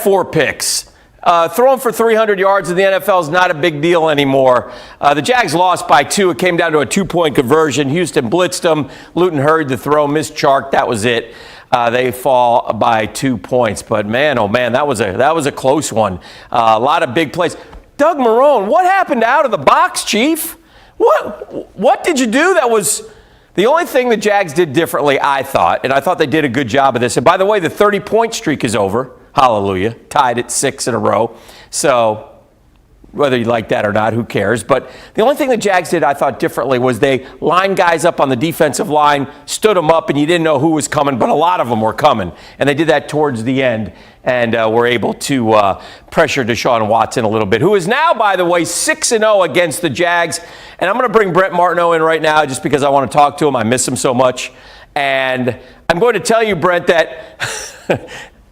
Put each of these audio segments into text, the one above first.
4 picks. Throwing for 300 yards in the NFL is not a big deal anymore. The Jags lost by 2. It came down to a 2-point conversion. Houston blitzed them. Luton hurried the throw, missed Chark. That was it. They fall by 2 points. But man, oh man, that was a close one. A lot of big plays. Doug Marrone, what happened out of the box, Chief? What did you do that was the only thing the Jags did differently, I thought, and I thought they did a good job of this. And by the way, the 30-point streak is over. Hallelujah. Tied at 6 in a row. So whether you like that or not, who cares? But the only thing the Jags did, I thought, differently was they lined guys up on the defensive line, stood them up, and you didn't know who was coming, but a lot of them were coming. And they did that towards the end and were able to pressure Deshaun Watson a little bit, who is now, by the way, 6-0 against the Jags. And I'm going to bring Brent Martineau in right now just because I want to talk to him. I miss him so much. And I'm going to tell you, Brent, that...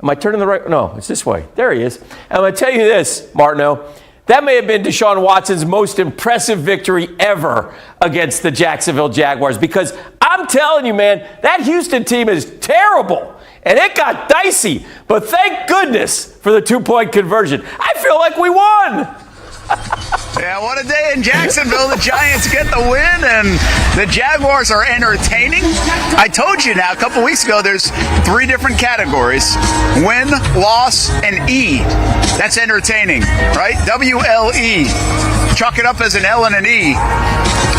Am I turning the right? No, it's this way. There he is. I'm going to tell you this, Martineau. That may have been Deshaun Watson's most impressive victory ever against the Jacksonville Jaguars, because I'm telling you, man, that Houston team is terrible. And it got dicey. But thank goodness for the 2-point conversion. I feel like we won. Yeah, what a day in Jacksonville. The Giants get the win, and the Jaguars are entertaining. I told you now a couple weeks ago there's 3 different categories: win, loss, and E. That's entertaining, right? W-L-E. Chalk it up as an L and an E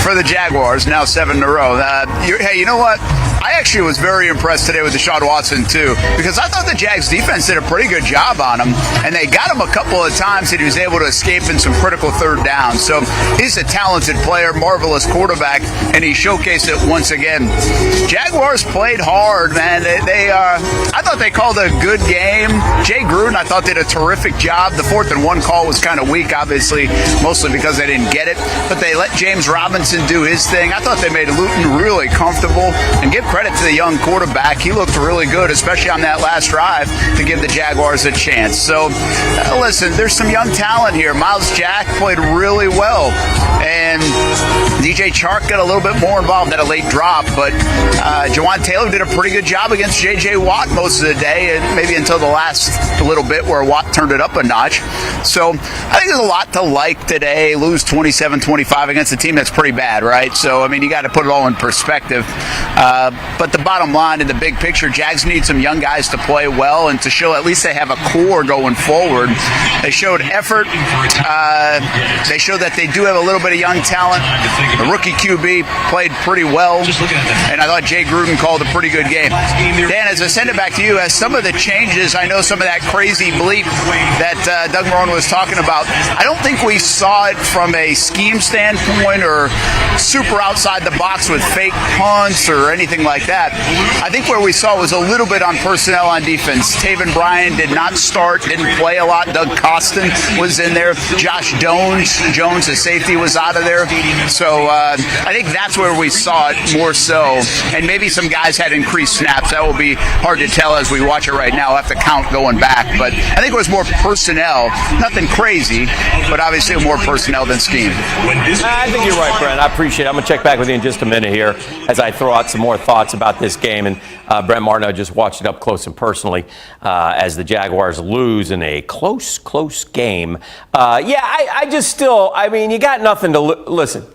for the Jaguars, now 7 in a row. Hey, you know what? I actually was very impressed today with Deshaun Watson, too, because I thought the Jags defense did a pretty good job on him, and they got him a couple of times that he was able to escape in some critical third downs. So he's a talented player, marvelous quarterback, and he showcased it once again. Jaguars played hard, man. I thought they called a good game. Jay Gruden, I thought, did a terrific job. The 4th and 1 call was kind of weak, obviously, mostly because they didn't get it, but they let James Robinson do his thing. I thought they made Luton really comfortable, and give credit to the young quarterback. He looked really good, especially on that last drive, to give the Jaguars a chance. So, listen, there's some young talent here. Miles Jack played really well, and DJ Chark got a little bit more involved at a late drop, but Jawan Taylor did a pretty good job against J.J. Watt most of the day, and maybe until the last little bit where Watt turned it up a notch. So I think there's a lot to like today. Lose 27-25 against a team that's pretty bad, right? So, I mean, you got to put it all in perspective. But the bottom line, in the big picture, Jags need some young guys to play well and to show at least they have a core going forward. They showed effort. They showed that they do have a little bit of young talent. The rookie QB played pretty well, and I thought Jay Gruden called a pretty good game. Dan, as I send it back to you, as some of the changes, I know some of that crazy bleep that Doug Marrone was talking about, I don't think we saw it from a scheme standpoint or super outside the box with fake punts or anything like that. I think where we saw was a little bit on personnel on defense. Taven Bryan did not start, didn't play a lot. Doug Costin was in there. Josh Jones, the safety, was out of there. So I think that's where we saw it more so. And maybe some guys had increased snaps. That will be hard to tell as we watch it right now. I'll have to count going back. But I think it was more personnel. Nothing crazy, but obviously more personnel than scheme. I think you're right, Brent. I appreciate it. I'm going to check back with you in just a minute here as I throw out some more thoughts about this game. And Brent Martineau just watched it up close and personally as the Jaguars lose in a close game. I mean, you got nothing to listen.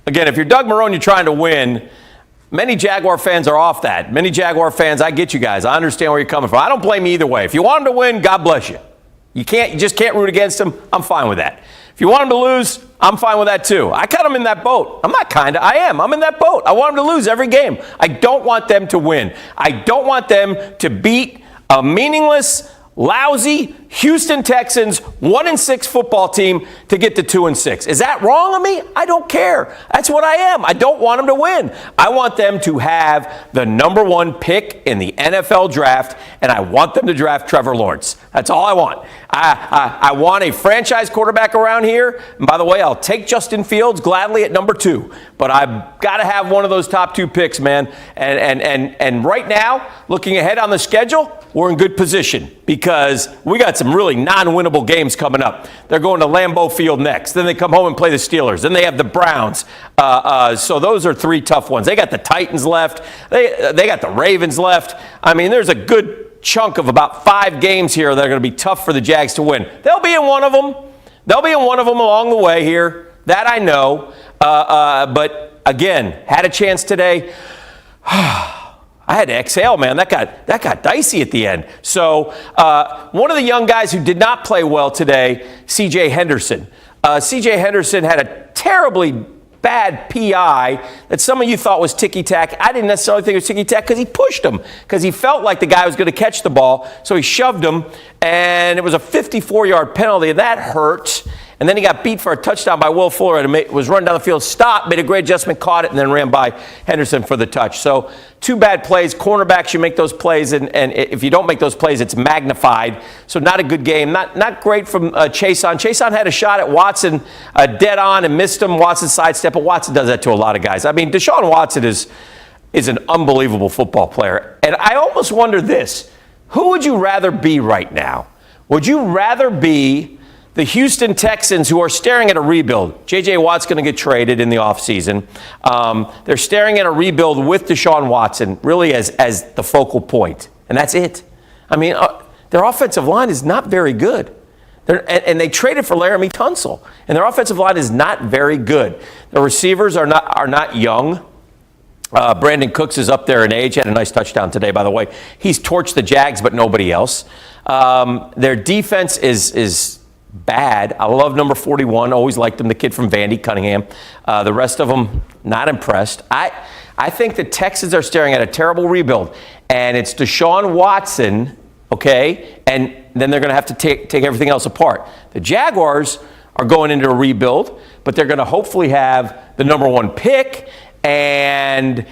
Again, if you're Doug Marrone, you're trying to win. Many Jaguar fans are off that. Many Jaguar fans, I get you guys. I understand where you're coming from. I don't blame you either way. If you want them to win, God bless you. You just can't root against them. I'm fine with that. If you want them to lose, I'm fine with that too. I kind of am in that boat. I am. I'm in that boat. I want them to lose every game. I don't want them to win. I don't want them to beat a meaningless, lousy Houston Texans 1-6 football team to get to 2-6. Is that wrong of me? I don't care. That's what I am. I don't want them to win. I want them to have the number 1 pick in the NFL draft, and I want them to draft Trevor Lawrence. That's all I want. I want a franchise quarterback around here. And by the way, I'll take Justin Fields gladly at number 2. But I've got to have one of those top 2 picks, man. And right now, looking ahead on the schedule, we're in good position because we got some really non-winnable games coming up. They're going to Lambeau Field next. Then they come home and play the Steelers. Then they have the Browns. So those are 3 tough ones. They got the Titans left. They got the Ravens left. I mean, there's a good chunk of about 5 games here that are going to be tough for the Jags to win. They'll be in one of them. They'll be in one of them along the way here. That I know. But again, had a chance today. I had to exhale, man. That got dicey at the end. So one of the young guys who did not play well today, C.J. Henderson. C.J. Henderson had a terribly bad PI that some of you thought was ticky-tack. I didn't necessarily think it was ticky-tack because he pushed him, because he felt like the guy was going to catch the ball. So he shoved him, and it was a 54-yard penalty. That hurt. And then he got beat for a touchdown by Will Fuller and was run down the field, stopped, made a great adjustment, caught it, and then ran by Henderson for the touch. So 2 bad plays. Cornerbacks, you make those plays, and if you don't make those plays, it's magnified. So not a good game. Not great from Chason. Chason had a shot at Watson dead on and missed him. Watson sidestep, but Watson does that to a lot of guys. I mean, Deshaun Watson is an unbelievable football player. And I almost wonder this. Who would you rather be right now? Would you rather be the Houston Texans, who are staring at a rebuild? J.J. Watt's going to get traded in the offseason. They're staring at a rebuild with Deshaun Watson really as the focal point, and that's it. I mean, their offensive line is not very good. And they traded for Laramie Tunsil, and their offensive line is not very good. The receivers are not young. Brandon Cooks is up there in age. Had a nice touchdown today, by the way. He's torched the Jags, but nobody else. Their defense is bad. I love number 41. Always liked him, the kid from Vandy, Cunningham. The rest of them, not impressed. I think the Texans are staring at a terrible rebuild, and it's Deshaun Watson, okay, and then they're going to have to take everything else apart. The Jaguars are going into a rebuild, but they're going to hopefully have the number 1 pick, and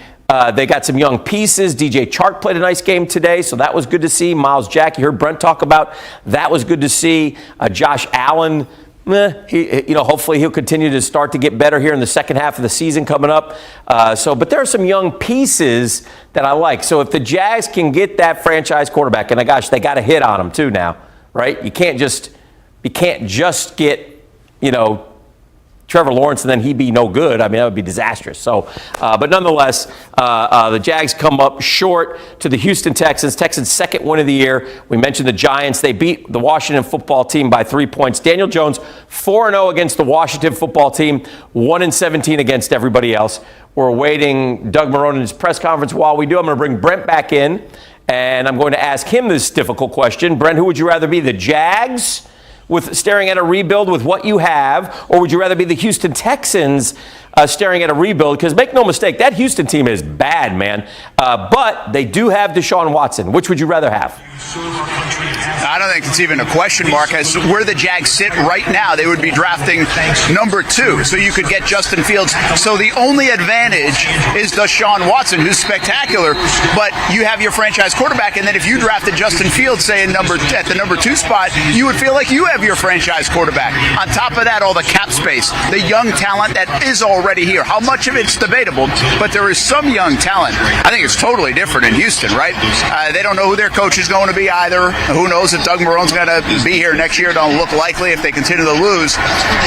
they got some young pieces. DJ Chark played a nice game today, so that was good to see. Miles Jack, you heard Brent talk about. That was good to see. Josh Allen, hopefully he'll continue to start to get better here in the second half of the season coming up. But there are some young pieces that I like. So if the Jags can get that franchise quarterback, and gosh, they got a hit on him too now, right? You can't just get, Trevor Lawrence and then he be no good. I mean, that would be disastrous. So, but nonetheless, the Jags come up short to the Houston Texans. Texans' second win of the year. We mentioned the Giants. They beat the Washington football team by 3 points. Daniel Jones, 4-0 against the Washington football team, 1-17 against everybody else. We're awaiting Doug Marrone in his press conference. While we do, I'm going to bring Brent back in, and I'm going to ask him this difficult question. Brent, who would you rather be, the Jags with staring at a rebuild with what you have, or would you rather be the Houston Texans staring at a rebuild? Because make no mistake, that Houston team is bad, man. But they do have Deshaun Watson. Which would you rather have? I don't think it's even a question mark. As where the Jags sit right now, they would be drafting number 2. So you could get Justin Fields. So the only advantage is Deshaun Watson, who's spectacular. But you have your franchise quarterback, and then if you drafted Justin Fields, say at the number 2 spot, you would feel like you have your franchise quarterback. On top of that, all the cap space, the young talent that is already here. How much of it's debatable, but there is some young talent. I think it's totally different in Houston, right? They don't know who their coach is going to be either. Who knows if Doug Marrone's going to be here next year? Don't look likely if they continue to lose.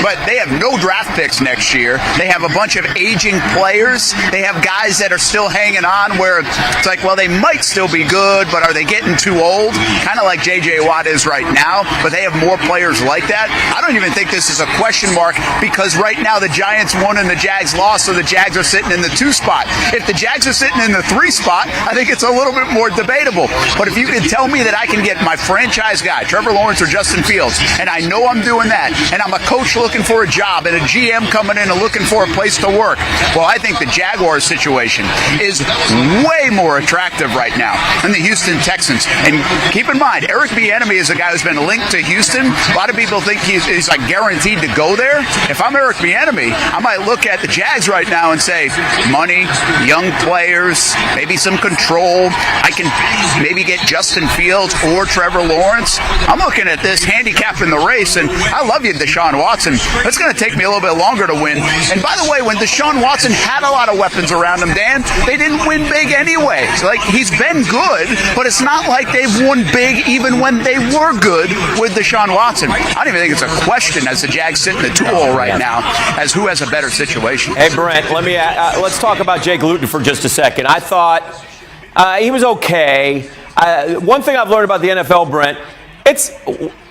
But they have no draft picks next year. They have a bunch of aging players. They have guys that are still hanging on where it's like, well, they might still be good, but are they getting too old? Kind of like J.J. Watt is right now, but they have more players like that. I don't even think this is a question mark because right now the Giants won and the Jags lost, so the Jags are sitting in the 2 spot. If the Jags are sitting in the 3 spot, I think it's a little bit more debatable. But if you can tell me that I can get my franchise guy, Trevor Lawrence or Justin Fields, and I know I'm doing that, and I'm a coach looking for a job and a GM coming in and looking for a place to work, well, I think the Jaguars situation is way more attractive right now than the Houston Texans. And keep in mind, Eric Bieniemy is a guy who's been linked to Houston. A lot of people think he's like guaranteed to go there. If I'm Eric Bieniemy, I might look at the Jags right now and say, money, young players, maybe some control. I can maybe get Justin Fields or Trevor Lawrence. I'm looking at this handicap in the race, and I love you, Deshaun Watson. It's going to take me a little bit longer to win. And by the way, when Deshaun Watson had a lot of weapons around him, Dan, they didn't win big anyway. So, like, he's been good, but it's not like they've won big even when they were good with Deshaun Watson. I don't even think it's a question as the Jags sit in the 2-hole right now as who has a better situation. Hey, Brent, let's talk about Jake Luton for just a second. I thought he was okay. One thing I've learned about the NFL, Brent, it's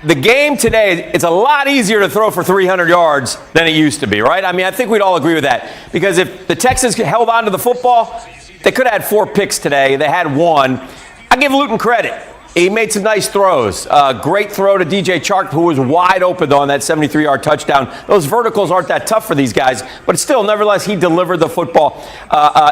the game today. It's a lot easier to throw for 300 yards than it used to be, right? I mean, I think we'd all agree with that. Because if the Texans held on to the football, they could have had 4 picks today. They had 1. I give Luton credit. He made some nice throws. Great throw to DJ Chark, who was wide open on that 73-yard touchdown. Those verticals aren't that tough for these guys, but still, nevertheless, he delivered the football.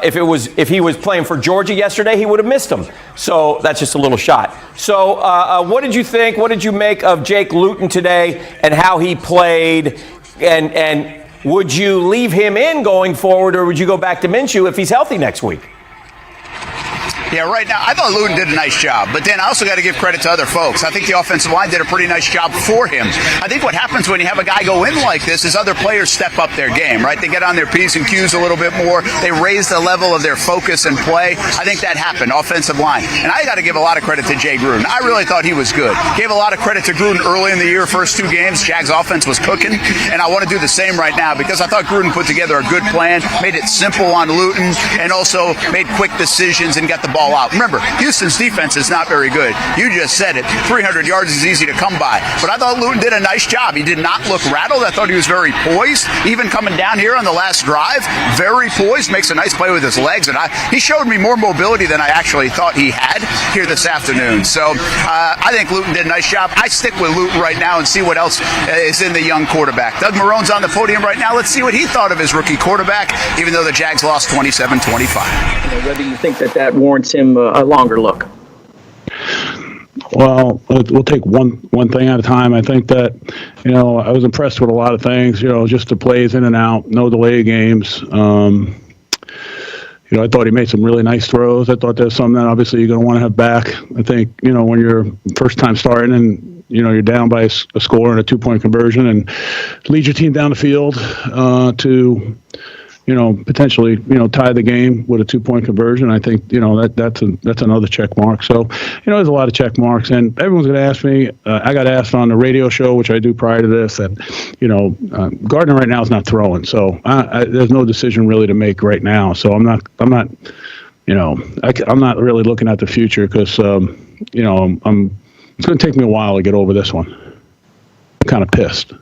If he was playing for Georgia yesterday, he would have missed him. So that's just a little shot. So what did you think? What did you make of Jake Luton today and how he played? And would you leave him in going forward, or would you go back to Minshew if he's healthy next week? Yeah, right now, I thought Luton did a nice job, but then I also got to give credit to other folks. I think the offensive line did a pretty nice job for him. I think what happens when you have a guy go in like this is other players step up their game, right? They get on their P's and Q's a little bit more. They raise the level of their focus and play. I think that happened, offensive line. And I got to give a lot of credit to Jay Gruden. I really thought he was good. Gave a lot of credit to Gruden early in the year, first 2 games. Jags offense was cooking, and I want to do the same right now because I thought Gruden put together a good plan, made it simple on Luton, and also made quick decisions and got the ball out. Remember, Houston's defense is not very good. You just said it. 300 yards is easy to come by. But I thought Luton did a nice job. He did not look rattled. I thought he was very poised. Even coming down here on the last drive, very poised, makes a nice play with his legs. And he showed me more mobility than I actually thought he had here this afternoon. So I think Luton did a nice job. I stick with Luton right now and see what else is in the young quarterback. Doug Marrone's on the podium right now. Let's see what he thought of his rookie quarterback, even though the Jags lost 27-25. Whether you think that warrants him a longer look. Well, we'll take one thing at a time. I think that, I was impressed with a lot of things, just the plays in and out, no delay games. I thought he made some really nice throws. I thought there's something that obviously you're going to want to have back. I think, when you're first time starting and, you're down by a score and a 2-point conversion and lead your team down the field to potentially, tie the game with a 2-point conversion. I think, that's another check mark. So, there's a lot of check marks, and everyone's going to ask me. I got asked on the radio show, which I do prior to this, and Gardner right now is not throwing, so there's no decision really to make right now. So I'm not really looking at the future because, it's going to take me a while to get over this one. I'm kind of pissed.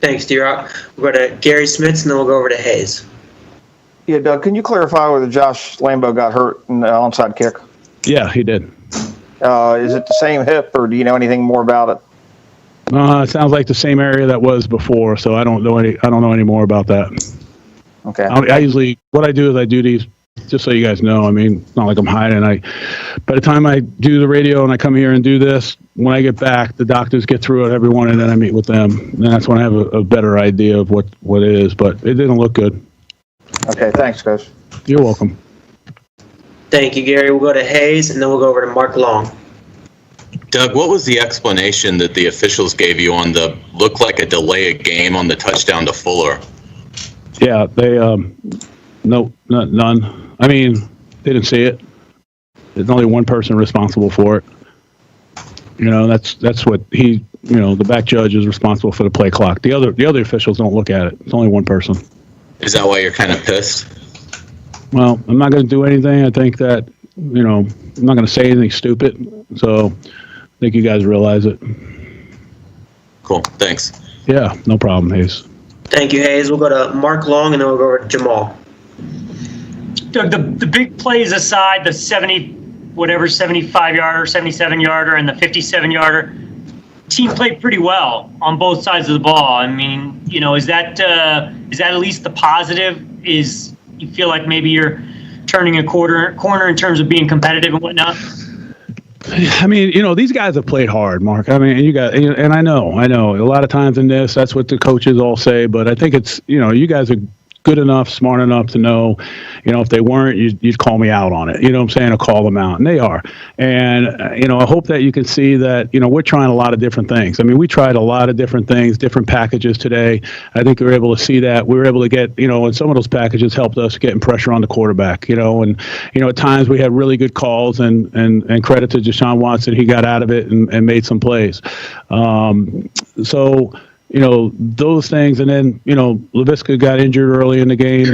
Thanks, D-Rock. We'll go to Gary Smits, and then we'll go over to Hayes. Yeah, Doug, can you clarify whether Josh Lambo got hurt in the onside kick? Yeah, he did. Is it the same hip, or do you know anything more about it? It sounds like the same area that was before, so I don't know any more about that. Okay. I usually, what I do is I do these, just so you guys know, I mean, it's not like I'm hiding. By the time I do the radio and I come here and do this, when I get back, the doctors get through it, everyone, and then I meet with them. And that's when I have a better idea of what it is, but it didn't look good. Okay, thanks, guys. You're welcome. Thank you, Gary. We'll go to Hayes, and then we'll go over to Mark Long. Doug, what was the explanation that the officials gave you on the look like a delay of game on the touchdown to Fuller? Yeah, they none. I mean, they didn't see it. There's only one person responsible for it. That's what he. The back judge is responsible for the play clock. The other officials don't look at it. It's only one person. Is that why you're kind of pissed? Well, I'm not going to do anything. I think that I'm not going to say anything stupid. So I think you guys realize it. Cool. Thanks. Yeah, no problem, Hayes. Thank you, Hayes. We'll go to Mark Long, and then we'll go over to Jamal. Doug, the big plays aside, the 75-yarder, 77-yarder, and the 57-yarder, team played pretty well on both sides of the ball. I mean, is that at least the positive? Is you feel like maybe you're turning a corner in terms of being competitive and whatnot? I mean, these guys have played hard, Mark. I mean, and I know a lot of times in this, that's what the coaches all say, but I think it's, you guys are good enough, smart enough to know, if they weren't, you'd call me out on it. You know what I'm saying? Or call them out. And they are. And, I hope that you can see that, we're trying a lot of different things. I mean, we tried a lot of different things, different packages today. I think we were able to see that. We were able to get, and some of those packages helped us getting pressure on the quarterback, and, at times we had really good calls and credit to Deshaun Watson. He got out of it and made some plays. So, those things. And then, Laviska got injured early in the game.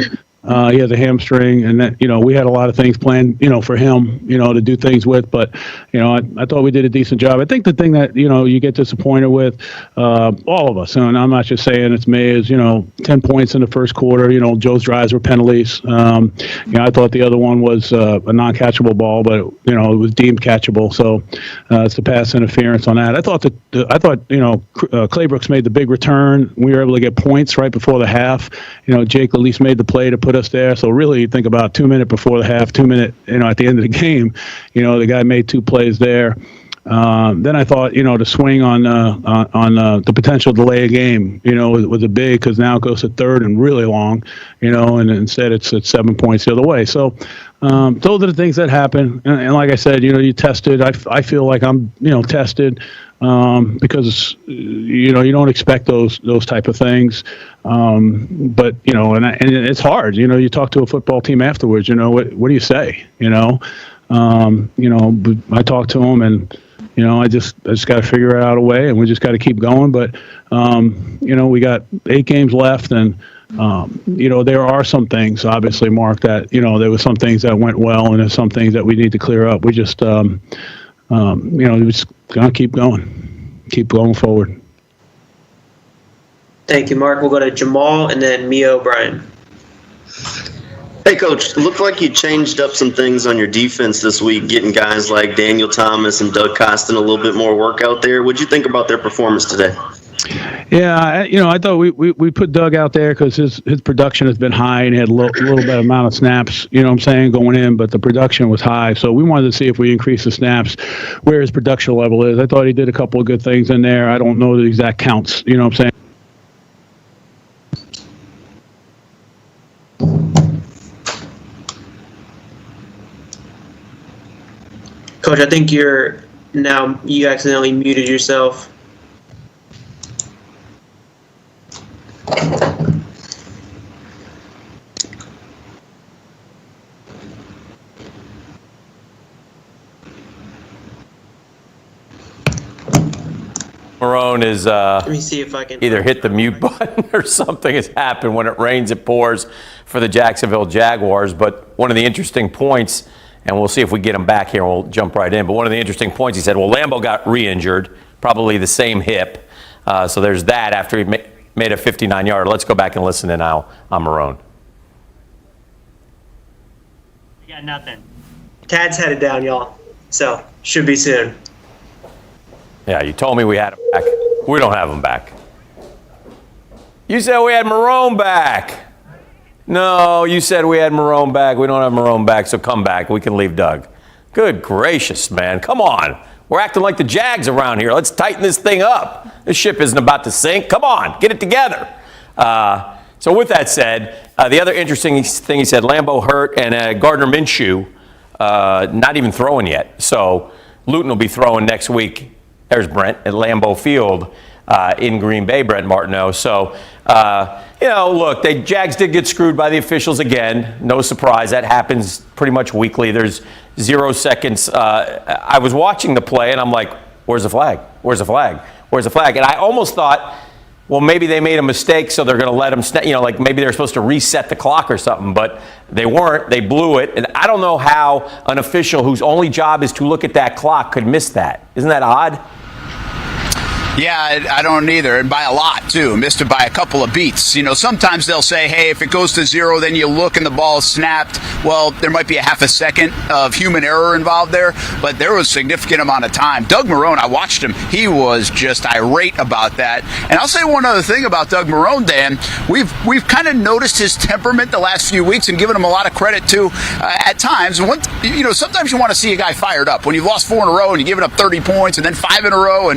He has a hamstring, and that, we had a lot of things planned, for him, to do things with. But, I thought we did a decent job. I think the thing that, you get disappointed with, all of us, and I'm not just saying it's me, is, 10 points in the first quarter. Joe's drives were penalties. I thought the other one was a non-catchable ball, but, it was deemed catchable. So it's the pass interference on that. I thought Claybrooks made the big return. We were able to get points right before the half. Jake at least made the play to put us there. So really, you think about 2 minutes before the half, 2 minutes, at the end of the game, the guy made 2 plays there. Then I thought, the swing on the potential delay a game, was a big, because now it goes to third and really long, and instead it's at 7 points the other way. So those are the things that happen. And like I said, you tested. I feel like I'm, tested. Because you don't expect those type of things, but and it's hard. You talk to a football team afterwards. What do you say? But I talked to them, and I just got to figure out a way, and we just got to keep going. But we got 8 games left, and there are some things, obviously, Mark, that there were some things that went well, and there's some things that we need to clear up. We just we just gonna keep going forward. Thank you, Mark. We'll go to Jamal and then Mio O'Brien. Hey, Coach, it looked like you changed up some things on your defense this week, getting guys like Daniel Thomas and Doug Costin a little bit more work out there. What'd you think about their performance today? Yeah, I thought we put Doug out there because his production has been high, and he had a little bit amount of snaps, going in, but the production was high. So we wanted to see if we increase the snaps, where his production level is. I thought he did a couple of good things in there. I don't know the exact counts, Coach, I think you accidentally muted yourself. Marone is Let me see if I can either hit the mute button or something has happened. When it rains, it pours for the Jacksonville Jaguars. But one of the interesting points, and we'll see if we get him back here, we'll jump right in. But one of the interesting points, he said, well, Lambo got re-injured, probably the same hip. So there's that after he made a 59-yarder. Let's go back and listen to now on Marone. We got nothing. Tad's headed down, y'all. So should be soon. Yeah, you told me we had him back. We don't have him back. You said we had Marone back. No, you said we had Marone back. We don't have Marone back, so come back. We can leave Doug. Good gracious, man. Come on. We're acting like the Jags around here. Let's tighten this thing up. This ship isn't about to sink. Come on, get it together. So with that said, the other interesting thing he said, Lambo hurt and Gardner Minshew not even throwing yet. So Luton will be throwing next week. There's Brent at Lambeau Field in Green Bay, Brent Martineau. So, look, Jags did get screwed by the officials again. No surprise. That happens pretty much weekly. There's 0 seconds. I was watching the play, and I'm like, where's the flag? Where's the flag? Where's the flag? And I almost thought, well, maybe they made a mistake, so they're going to let them, like maybe they're supposed to reset the clock or something, but they weren't. They blew it. And I don't know how an official whose only job is to look at that clock could miss that. Isn't that odd? Yeah, I don't either, and by a lot, too. Missed it by a couple of beats. Sometimes they'll say, hey, if it goes to 0, then you look and the ball is snapped. Well, there might be a half a second of human error involved there, but there was a significant amount of time. Doug Marone, I watched him. He was just irate about that. And I'll say one other thing about Doug Marone, Dan. We've kind of noticed his temperament the last few weeks and given him a lot of credit, too, at times. Sometimes you want to see a guy fired up. When you've lost 4 in a row and you've given up 30 points and then 5 in a row,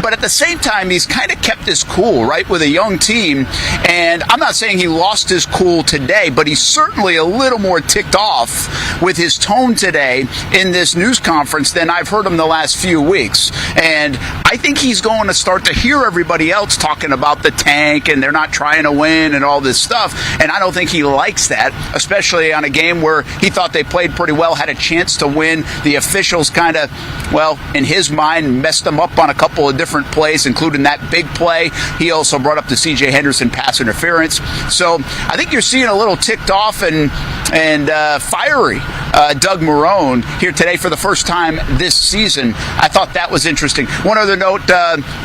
but at the same time, he's kind of kept his cool, right, with a young team. And I'm not saying he lost his cool today, but he's certainly a little more ticked off with his tone today in this news conference than I've heard him the last few weeks. And I think he's going to start to hear everybody else talking about the tank and they're not trying to win and all this stuff. And I don't think he likes that, especially on a game where he thought they played pretty well, had a chance to win. The officials kind of, well, in his mind, messed them up on a couple of different plays, including that big play. He also brought up the C.J. Henderson pass interference. So I think you're seeing a little ticked off and fiery Doug Marrone here today for the first time this season. I thought that was interesting. One other note,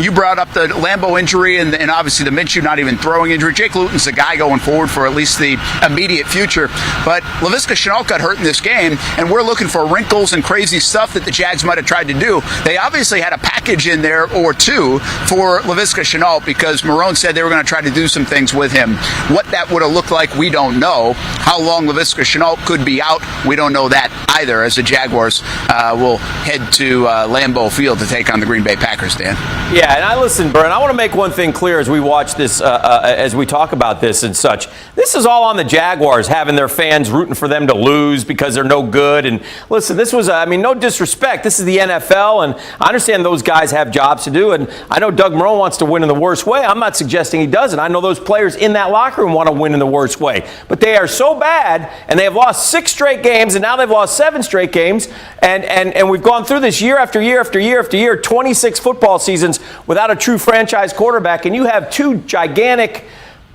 you brought up the Lambeau injury and obviously the Minshew not even throwing injury. Jake Luton's the guy going forward for at least the immediate future. But Laviska Shenault got hurt in this game, and we're looking for wrinkles and crazy stuff that the Jags might have tried to do. They obviously had a package in there or two for Laviska Shenault because Marrone said they were going to try to do some things with him. What that would have looked like, we don't know. How long Laviska Shenault could be out, we don't know that either, as the Jaguars will head to Lambeau Field to take on the Green Bay Packers, Dan. Yeah, and I listen, Bern, I want to make one thing clear as we watch this, as we talk about this and such. This is all on the Jaguars, having their fans rooting for them to lose because they're no good. And listen, this was, no disrespect. This is the NFL, and I understand those guys have jobs to do. And I know Doug Marrone wants to win in the worst way. I'm not suggesting he doesn't. I know those players in that locker room want to win in the worst way. But they are so bad, and they have lost 6 straight games, and now they've lost 7 straight games. And we've gone through this year after year after year after year, 26 football seasons without a true franchise quarterback, and you have 2 gigantic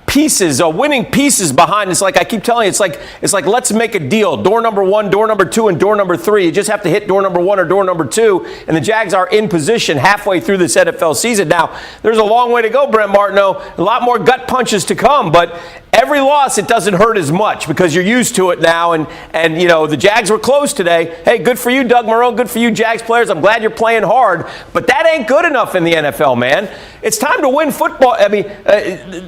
pieces, winning pieces behind. It's like I keep telling you, it's like let's make a deal. Door number 1, door number 2, and door number 3. You just have to hit door number 1 or door number 2, and the Jags are in position halfway through this NFL season. Now, there's a long way to go, Brent Martineau. A lot more gut punches to come, but every loss, it doesn't hurt as much because you're used to it now. And you know, the Jags were close today. Hey, good for you, Doug Marrone. Good for you, Jags players. I'm glad you're playing hard. But that ain't good enough in the NFL, man. It's time to win football. I mean,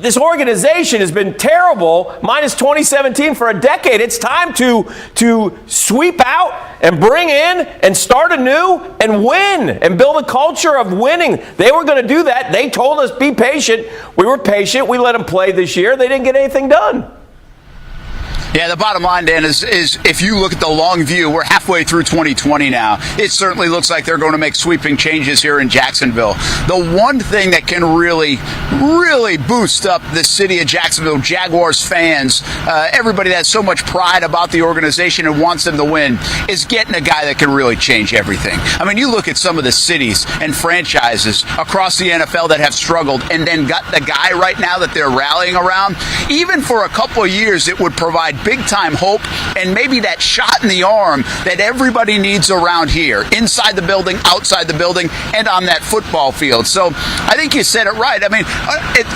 this organization has been terrible, minus 2017 for a decade. It's time to sweep out and bring in and start anew and win and build a culture of winning. They were going to do that. They told us, be patient. We were patient. We let them play this year. They didn't get anything done. Yeah, the bottom line, Dan, is if you look at the long view, we're halfway through 2020 now. It certainly looks like they're going to make sweeping changes here in Jacksonville. The one thing that can really, really boost up the city of Jacksonville, Jaguars fans, everybody that has so much pride about the organization and wants them to win, is getting a guy that can really change everything. I mean, you look at some of the cities and franchises across the NFL that have struggled and then got the guy right now that they're rallying around. Even for a couple of years, it would provide big-time hope and maybe that shot in the arm that everybody needs around here, inside the building, outside the building, and on that football field. So I think you said it right. I mean,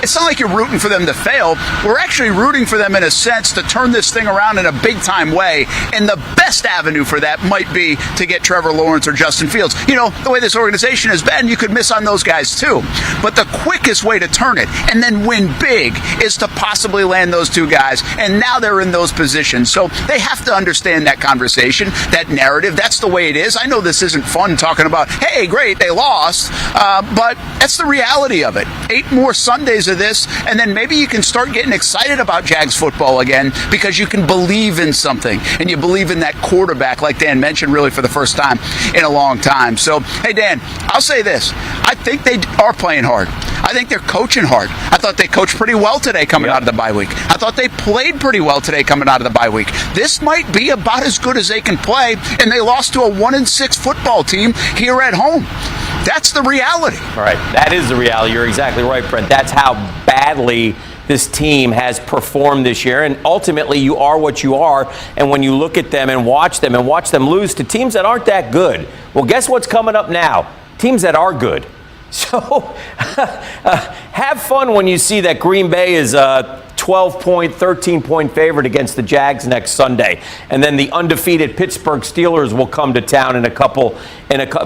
it's not like you're rooting for them to fail. We're actually rooting for them in a sense to turn this thing around in a big-time way, and the best avenue for that might be to get Trevor Lawrence or Justin Fields. You know, the way this organization has been, you could miss on those guys too. But the quickest way to turn it and then win big is to possibly land those 2 guys, and now they're in those positions. So they have to understand that conversation, that narrative. That's the way it is. I know this isn't fun talking about, hey, great, they lost, but that's the reality of it. 8 more Sundays of this, and then maybe you can start getting excited about Jags football again because you can believe in something, and you believe in that quarterback, like Dan mentioned, really for the first time in a long time. So, hey, Dan, I'll say this. I think they are playing hard. I think they're coaching hard. I thought they coached pretty well today coming out of the bye week. I thought they played pretty well today coming out of the bye week. This might be about as good as they can play, and they lost to a 1-6 football team here at home. That's the reality. All right, that is the reality. You're exactly right, Brent. That's how badly this team has performed this year, and ultimately you are what you are. And when you look at them and watch them lose to teams that aren't that good, well, guess what's coming up now? Teams that are good. So have fun when you see that Green Bay is a 12-point, 13-point favorite against the Jags next Sunday. And then the undefeated Pittsburgh Steelers will come to town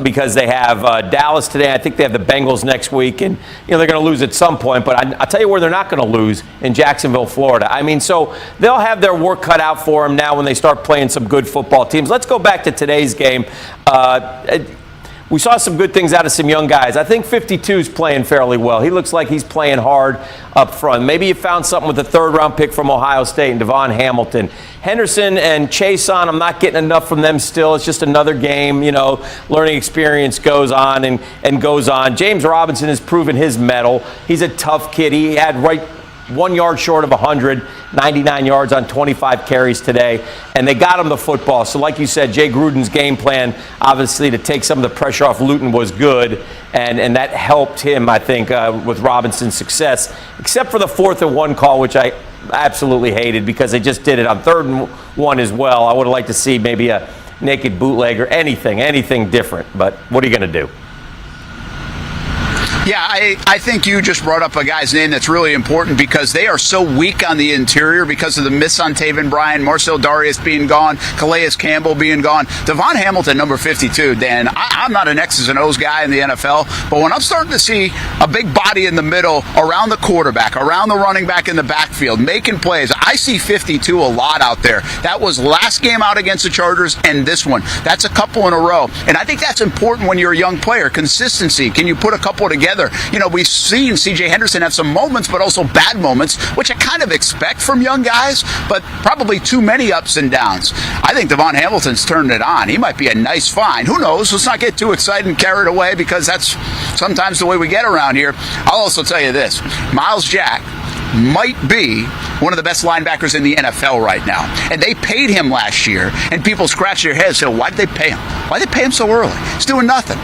because they have Dallas today. I think they have the Bengals next week. And, you know, they're going to lose at some point. But I'll tell you where they're not going to lose, in Jacksonville, Florida. I mean, so they'll have their work cut out for them now when they start playing some good football teams. Let's go back to today's game. we saw some good things out of some young guys. I think 52 is playing fairly well. He looks like he's playing hard up front. Maybe you found something with the third-round pick from Ohio State and Devon Hamilton. Henderson and Chason, I'm not getting enough from them still. It's just another game, learning experience goes on and goes on. James Robinson has proven his mettle. He's a tough kid. He had 1 yard short of 100, 99 yards on 25 carries today, and they got him the football. So like you said, Jay Gruden's game plan, obviously, to take some of the pressure off Luton was good, and that helped him, I think, with Robinson's success, except for the 4th and 1 call, which I absolutely hated because they just did it on 3rd and 1 as well. I would have liked to see maybe a naked bootleg or anything different, but what are you going to do? Yeah, I think you just brought up a guy's name that's really important because they are so weak on the interior because of the miss on Taven Bryan, Marcel Darius being gone, Calais Campbell being gone. Devon Hamilton, number 52, Dan, I'm not an X's and O's guy in the NFL, but when I'm starting to see a big body in the middle around the quarterback, around the running back in the backfield, making plays, I see 52 a lot out there. That was last game out against the Chargers and this one. That's a couple in a row. And I think that's important when you're a young player. Consistency. Can you put a couple together? We've seen C.J. Henderson have some moments, but also bad moments, which I kind of expect from young guys, but probably too many ups and downs. I think Devon Hamilton's turning it on. He might be a nice find. Who knows? Let's not get too excited and carried away because that's sometimes the way we get around here. I'll also tell you this. Miles Jack might be one of the best linebackers in the NFL right now. And they paid him last year, and people scratch their heads and say, why did they pay him? Why did they pay him so early? He's doing nothing.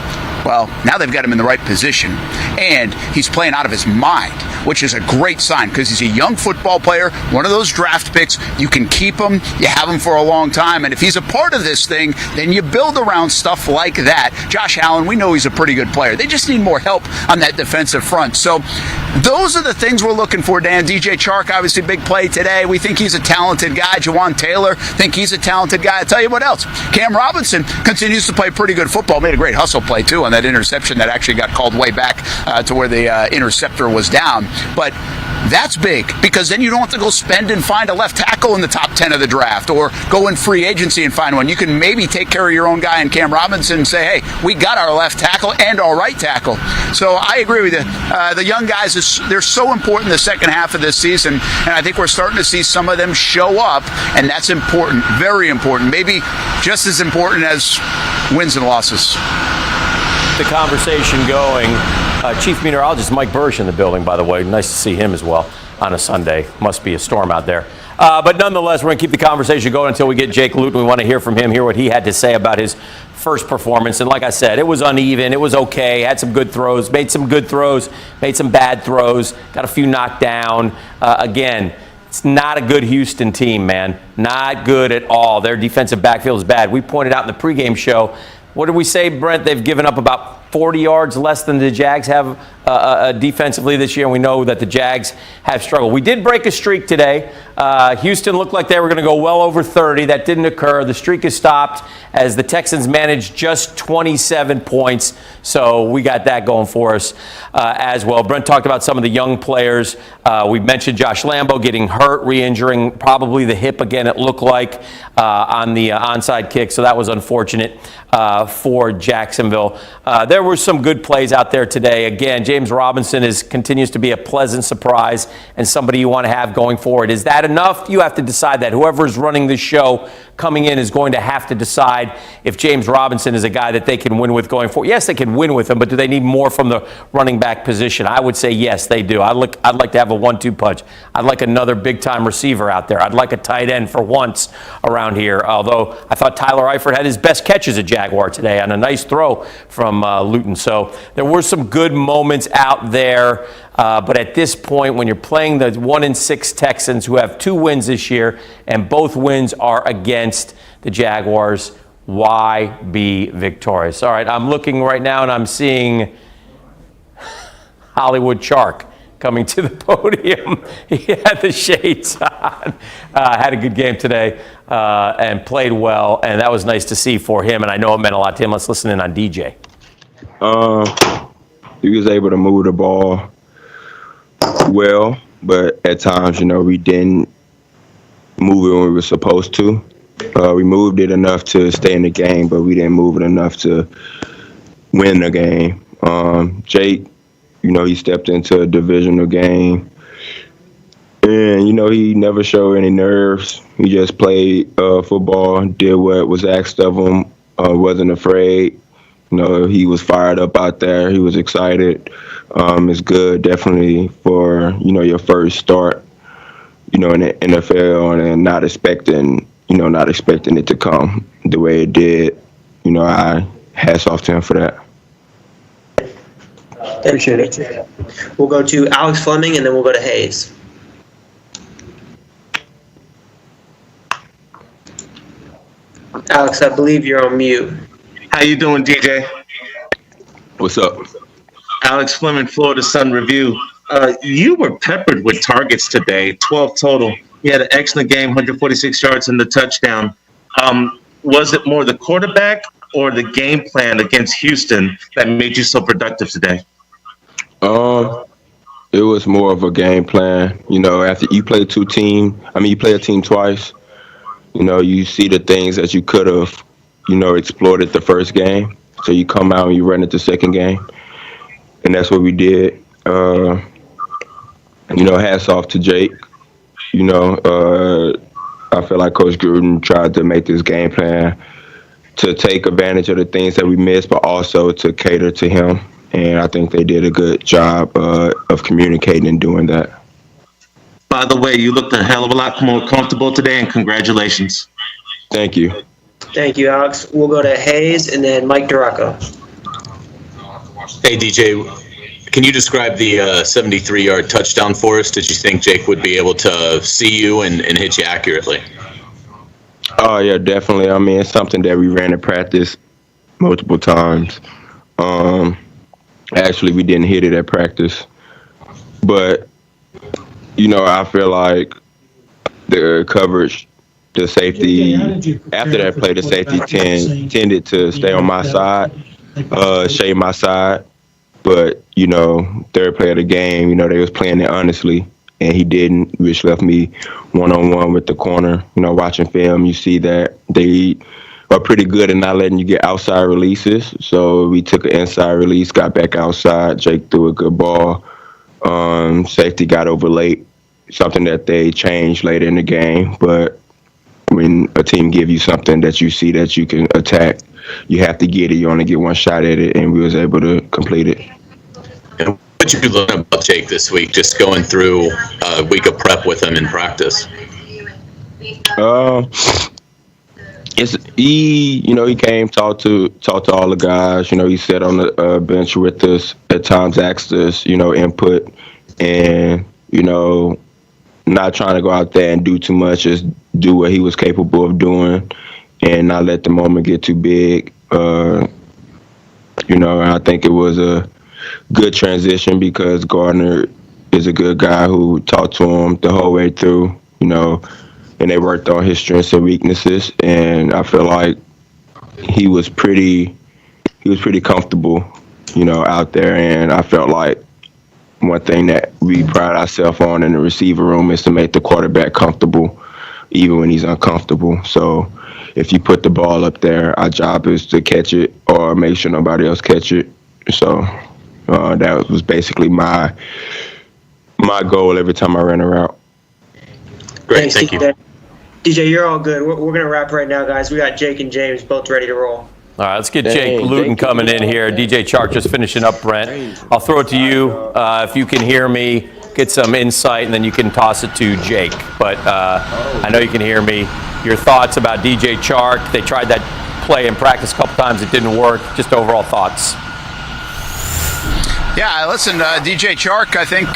Well, now they've got him in the right position, and he's playing out of his mind, which is a great sign because he's a young football player, one of those draft picks. You can keep him, you have him for a long time, and if he's a part of this thing, then you build around stuff like that. Josh Allen, we know he's a pretty good player. They just need more help on that defensive front. So those are the things we're looking for, Dan. DJ Chark, obviously big play today. We think he's a talented guy. Jawan Taylor, think he's a talented guy. I'll tell you what else. Cam Robinson continues to play pretty good football. Made a great hustle play, too, on that interception that actually got called way back to where the interceptor was down. But that's big because then you don't have to go spend and find a left tackle in the top 10 of the draft or go in free agency and find one. You can maybe take care of your own guy in Cam Robinson and say, hey, we got our left tackle and our right tackle. So I agree with you. The young guys, they're so important in the second half of this season, and I think we're starting to see some of them show up, and that's important, very important, maybe just as important as wins and losses. The conversation going. Chief Meteorologist Mike Burrish in the building, by the way. Nice to see him as well on a Sunday. Must be a storm out there. But nonetheless, we're going to keep the conversation going until we get Jake Luton. We want to hear from him, hear what he had to say about his first performance. And like I said, it was uneven. It was okay. Had some good throws. Made some good throws. Made some bad throws. Got a few knocked down. Again, it's not a good Houston team, man. Not good at all. Their defensive backfield is bad. We pointed out in the pregame show, what did we say, Brent? They've given up about 40 yards less than the Jags have defensively this year, and we know that the Jags have struggled. We did break a streak today. Houston looked like they were going to go well over 30. That didn't occur. The streak is stopped as the Texans managed just 27 points. So we got that going for us as well. Brent talked about some of the young players. We mentioned Josh Lambo getting hurt, re-injuring probably the hip again, it looked like, on the onside kick. So that was unfortunate for Jacksonville. There were some good plays out there today. Again, James Robinson continues to be a pleasant surprise and somebody you want to have going forward. Is that enough? You have to decide that. Whoever is running this show coming in is going to have to decide if James Robinson is a guy that they can win with going forward. Yes, they can win with him, but do they need more from the running back position? I would say yes, they do. I'd like to have a 1-2 punch. I'd like another big-time receiver out there. I'd like a tight end for once around here, although I thought Tyler Eifert had his best catch as a Jaguar today on a nice throw from Luton. So there were some good moments out there. But at this point, when you're playing the 1-6 Texans who have 2 wins this year, and both wins are against the Jaguars, why be victorious? All right, I'm looking right now and I'm seeing Hollywood Chark coming to the podium. He had the shades on. Had a good game today and played well, and that was nice to see for him, and I know it meant a lot to him. Let's listen in on DJ. He was able to move the ball well, but at times, we didn't move it when we were supposed to. We moved it enough to stay in the game, but we didn't move it enough to win the game. Jake, he stepped into a divisional game, and he never showed any nerves. He just played football, did what was asked of him, wasn't afraid. He was fired up out there. He was excited. It's good, definitely, for your first start, in the NFL, and not expecting it to come the way it did. I hats off to him for that. Appreciate it. We'll go to Alex Fleming, and then we'll go to Hayes. Alex, I believe you're on mute. How you doing, DJ? What's up? Alex Fleming, Florida Sun Review. You were peppered with targets today, 12 total. You had an excellent game, 146 yards and the touchdown. Was it more the quarterback or the game plan against Houston that made you so productive today? It was more of a game plan. After you play you play a team twice. You see the things that you could have, exploited the first game. So you come out and you run it the second game. And that's what we did. Hats off to Jake. I feel like Coach Gruden tried to make this game plan to take advantage of the things that we missed, but also to cater to him. And I think they did a good job of communicating and doing that. By the way, you looked a hell of a lot more comfortable today, and congratulations. Thank you. Thank you, Alex. We'll go to Hayes and then Mike Duraco. Hey, DJ, can you describe the 73-yard touchdown for us? Did you think Jake would be able to see you and hit you accurately? Oh, yeah, definitely. It's something that we ran in practice multiple times. Actually, we didn't hit it at practice. But, I feel like the coverage, the safety, after that play, the safety tended to stay on my side, shade my side. But, third play of the game, they was playing it honestly, and he didn't, which left me one-on-one with the corner. Watching film, you see that they are pretty good at not letting you get outside releases. So we took an inside release, got back outside. Jake threw a good ball. Safety got over late, something that they changed later in the game. But when a team gives you something that you see that you can attack, you have to get it. You only get one shot at it, and we was able to complete it. And what did you learn about Jake this week, just going through a week of prep with him in practice? He came, talked to all the guys. He sat on the bench with us at times, asked us, input, and not trying to go out there and do too much, just do what he was capable of doing, and not let the moment get too big. And I think it was a good transition because Gardner is a good guy who talked to him the whole way through, and they worked on his strengths and weaknesses, and I feel like he was pretty comfortable, out there, and I felt like one thing that we pride ourselves on in the receiver room is to make the quarterback comfortable, even when he's uncomfortable. So if you put the ball up there, our job is to catch it or make sure nobody else catch it. So that was basically my goal every time I ran a route. Great, thank you. DJ, you're all good. We're going to wrap right now, guys. We got Jake and James both ready to roll. All right, let's get Jake Luton coming in here. DJ Chark just finishing up, Brent. I'll throw it to you. If you can hear me, get some insight, and then you can toss it to Jake. But I know you can hear me. Your thoughts about DJ Chark. They tried that play in practice a couple times. It didn't work. Just overall thoughts. Yeah, listen, DJ Chark, I think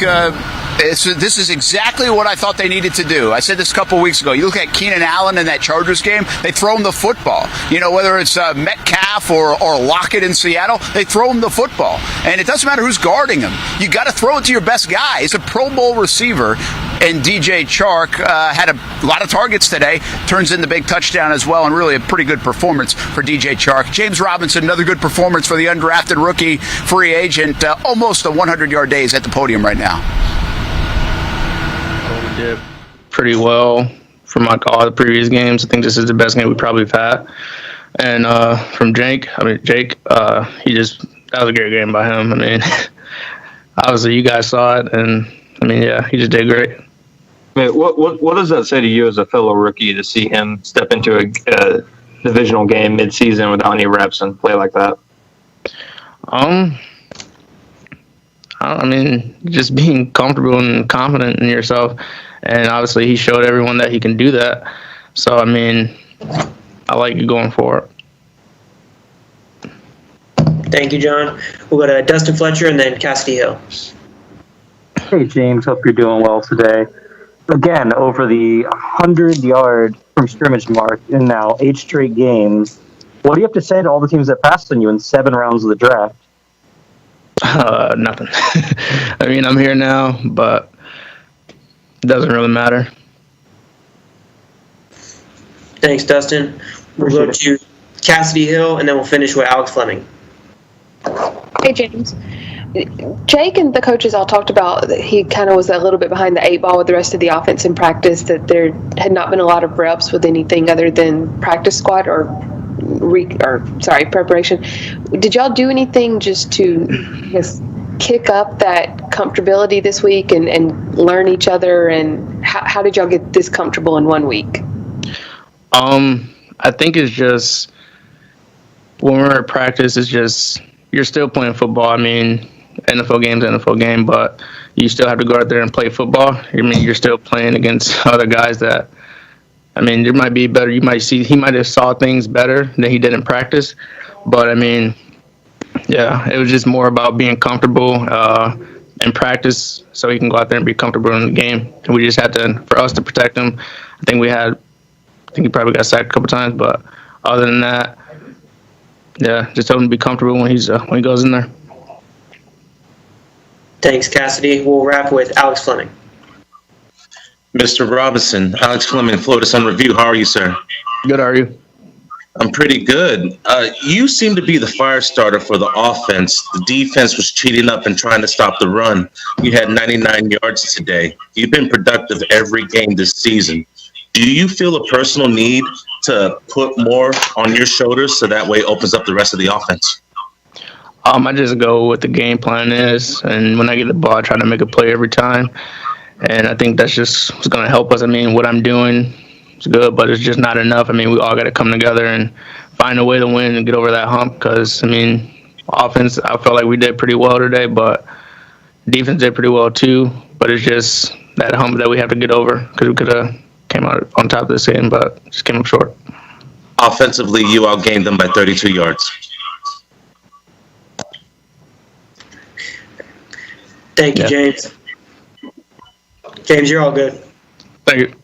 this is exactly what I thought they needed to do. I said this a couple weeks ago. You look at Keenan Allen in that Chargers game, they throw him the football. Whether it's Metcalf or Lockett in Seattle, they throw him the football. And it doesn't matter who's guarding him. You got to throw it to your best guy. He's a Pro Bowl receiver. And DJ Chark had a lot of targets today, turns in the big touchdown as well, and really a pretty good performance for DJ Chark. James Robinson, another good performance for the undrafted rookie free agent. Almost a 100-yard day. He's at the podium right now. We did pretty well from all the previous games. I think this is the best game we probably have had. And from Jake, that was a great game by him. I mean, obviously you guys saw it, and I mean, yeah, he just did great. I mean, what does that say to you as a fellow rookie to see him step into a divisional game mid-season without any reps and play like that? I mean, just being comfortable and confident in yourself, and obviously he showed everyone that he can do that. So I mean, I like you going for it. Thank you, John. We'll go to Dustin Fletcher and then Cassidy Hill. Hey, James. Hope you're doing well today. Again, over the 100-yard from scrimmage mark in now 8 straight games, what do you have to say to all the teams that passed on you in 7 rounds of the draft? Nothing. I mean, I'm here now, but it doesn't really matter. Thanks, Dustin. We'll go to Cassidy Hill, and then we'll finish with Alex Fleming. Hey, James. Jake and the coaches all talked about that he kind of was a little bit behind the 8 ball with the rest of the offense in practice, that there had not been a lot of reps with anything other than practice squad or preparation. Did y'all do anything just to kick up that comfortability this week and learn each other? And how did y'all get this comfortable in 1 week? I think it's just when we're at practice, it's just you're still playing football. I mean, NFL game, but you still have to go out there and play football. I mean, you're still playing against other guys that, I mean, there might be better. He might have saw things better than he did in practice. But, I mean, yeah, it was just more about being comfortable in practice so he can go out there and be comfortable in the game. And we just had to, for us to protect him, I think he probably got sacked a couple times. But other than that, yeah, just tell him to be comfortable when he goes in there. Thanks, Cassidy. We'll wrap with Alex Fleming. Mr. Robinson, Alex Fleming, Florida Sun Review. How are you, sir? Good, how are you? I'm pretty good. You seem to be the fire starter for the offense. The defense was cheating up and trying to stop the run. You had 99 yards today. You've been productive every game this season. Do you feel a personal need to put more on your shoulders so that way it opens up the rest of the offense? I just go what the game plan is, and when I get the ball, I try to make a play every time. And I think that's just what's going to help us. I mean, what I'm doing is good, but it's just not enough. I mean, we all got to come together and find a way to win and get over that hump because, I mean, offense, I felt like we did pretty well today, but defense did pretty well too. But it's just that hump that we have to get over because we could have came out on top of this game, but just came up short. Offensively, you outgained them by 32 yards. Thank you, James. James, you're all good. Thank you.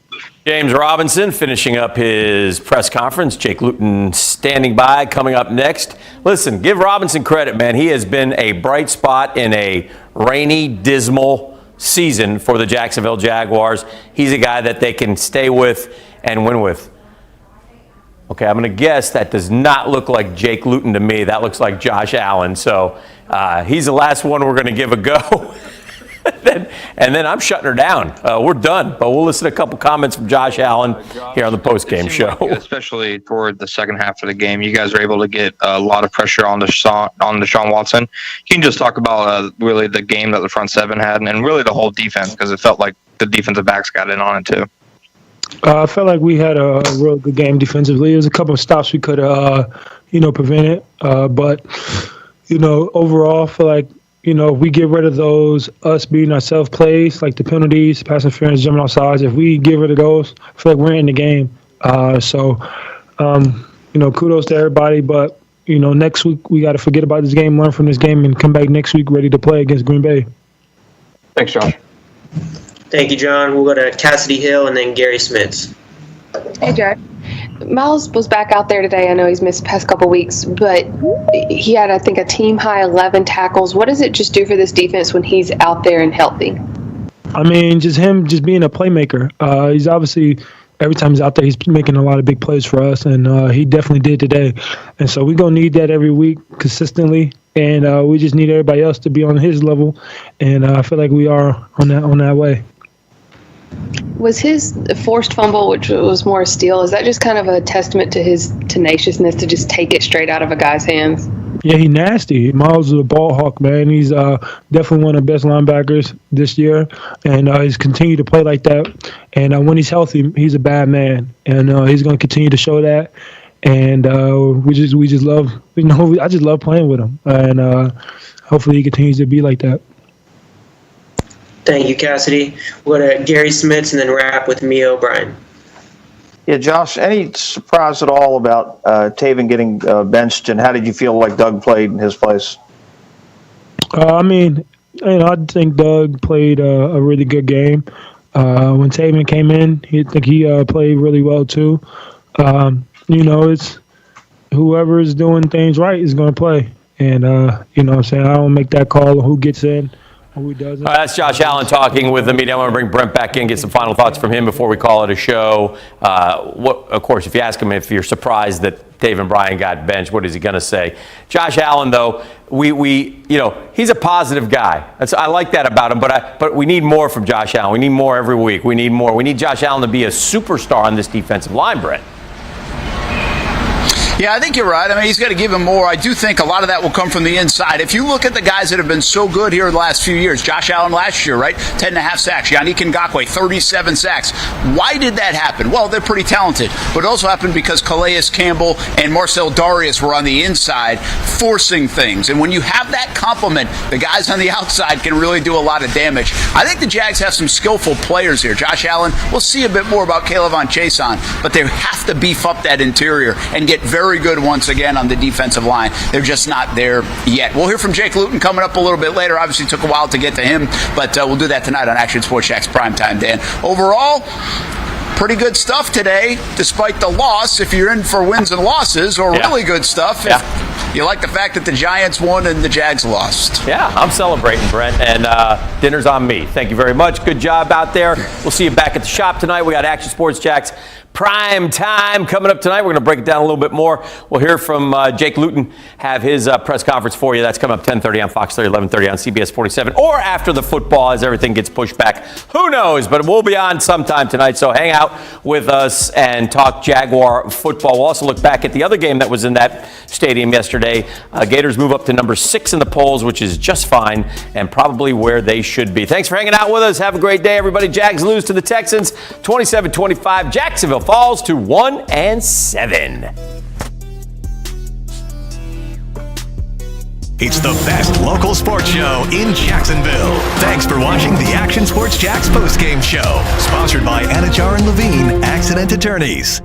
James Robinson finishing up his press conference. Jake Luton standing by. Coming up next. Listen, give Robinson credit, man. He has been a bright spot in a rainy, dismal season for the Jacksonville Jaguars. He's a guy that they can stay with and win with. Okay, I'm going to guess that does not look like Jake Luton to me. That looks like Josh Allen. So he's the last one we're going to give a go. And then I'm shutting her down. We're done. But we'll listen to a couple comments from Josh Allen here on the Postgame Show. Like, especially toward the second half of the game, you guys were able to get a lot of pressure on Deshaun Watson. You can just talk about really the game that the front seven had and really the whole defense because it felt like the defensive backs got in on it too. I felt like we had a real good game defensively. There was a couple of stops we could have, prevented. But, overall, I feel like, if we get rid of those, us beating ourselves plays, like the penalties, pass interference, jumping off sides, if we get rid of those, I feel like we're in the game. Kudos to everybody. But, next week we got to forget about this game, learn from this game, and come back next week ready to play against Green Bay. Thanks, Josh. Thank you, John. We'll go to Cassidy Hill and then Gary Smits. Hey, Jack. Miles was back out there today. I know he's missed the past couple weeks, but he had, I think, a team-high 11 tackles. What does it just do for this defense when he's out there and healthy? I mean, just being a playmaker. He's obviously, every time he's out there, he's making a lot of big plays for us, and he definitely did today. And so we're going to need that every week consistently, and we just need everybody else to be on his level, and I feel like we are on that way. Was his forced fumble, which was more a steal, is that just kind of a testament to his tenaciousness to just take it straight out of a guy's hands? Yeah, he's nasty. Miles is a ball hawk, man. He's definitely one of the best linebackers this year, and he's continued to play like that. And when he's healthy, he's a bad man, and he's going to continue to show that. And we just love, I just love playing with him, and hopefully he continues to be like that. Thank you, Cassidy. We'll go to Gary Smits and then wrap with Mia O'Brien. Yeah, Josh, any surprise at all about Taven getting benched, and how did you feel like Doug played in his place? I think Doug played a really good game. When Taven came in, I think he played really well too. It's whoever's doing things right is going to play. And, I don't make that call on who gets in. Who doesn't. That's Josh Allen talking with the media. I want to bring Brent back in, get some final thoughts from him before we call it a show. Of course, if you ask him if you're surprised that Taven Bryan got benched, what is he going to say? Josh Allen, though, he's a positive guy. I like that about him, but we need more from Josh Allen. We need more every week. We need more. We need Josh Allen to be a superstar on this defensive line, Brent. Yeah, I think you're right. I mean, he's got to give him more. I do think a lot of that will come from the inside. If you look at the guys that have been so good here the last few years, Josh Allen last year, right? 10.5 sacks. Yannick Ngakoue, 37 sacks. Why did that happen? Well, they're pretty talented. But it also happened because Calais Campbell and Marcel Darius were on the inside forcing things. And when you have that complement, the guys on the outside can really do a lot of damage. I think the Jags have some skillful players here. Josh Allen, we'll see a bit more about K'Lavon Chaisson, but they have to beef up that interior and get very good once again on the defensive line. They're just not there yet. We'll hear from Jake Luton coming up a little bit later. Obviously took a while to get to him, but we'll do that tonight on Action Sports Jax Primetime, Dan. Overall, pretty good stuff today, despite the loss, if you're in for wins and losses, or really good stuff if you like the fact that the Giants won and the Jags lost. Yeah, I'm celebrating, Brent, and dinner's on me. Thank you very much. Good job out there. We'll see you back at the shop tonight. We got Action Sports Jax Prime Time coming up tonight. We're going to break it down a little bit more. We'll hear from Jake Luton, have his press conference for you. That's coming up 10:30 on Fox 30, 11:30 on CBS 47, or after the football as everything gets pushed back. Who knows? But we'll be on sometime tonight, so hang out with us and talk Jaguar football. We'll also look back at the other game that was in that stadium yesterday. Gators move up to number 6 in the polls, which is just fine and probably where they should be. Thanks for hanging out with us. Have a great day, everybody. Jags lose to the Texans 27-25. Jacksonville falls to 1-7. It's the best local sports show in Jacksonville. Thanks for watching the Action Sports Jax postgame show, sponsored by Anichar and Levine Accident Attorneys.